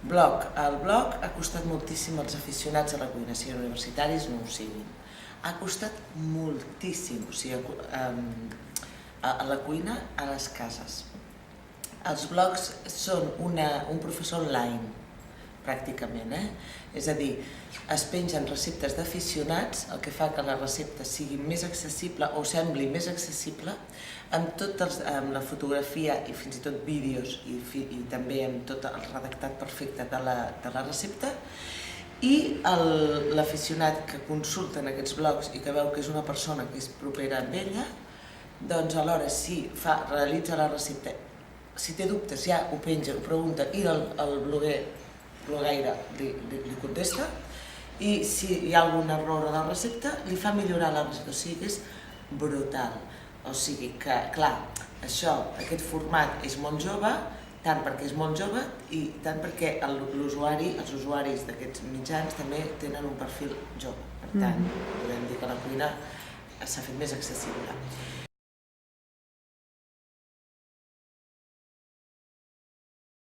Blog. El blog ha costat moltíssim als aficionats a la cuina, siguin universitaris no ho siguin. Ha costat moltíssim, o sigui, a la cuina, a les cases. Els blogs són un professor online, pràcticament, És a dir, es pengen receptes d'aficionats, el que fa que la recepta sigui més accessible o sembli més accessible, amb la fotografia i fins i tot vídeos i també amb tot el redactat perfecte de la recepta, i l'aficionat que consulta en aquests blogs i que veu que és una persona que és propera amb ella, doncs alhora si realitza la recepta, si té dubtes ja ho penja, ho pregunta i el blogueire li contesta, i si hi ha algun error a la recepta li fa millorar la recepta, o sigui que és brutal. O sigui que, clar, aquest format és molt jove, tant perquè és molt jove i tant perquè els usuaris d'aquests mitjans també tenen un perfil jove. Per tant, podem dir que la cuina s'ha fet més accessible.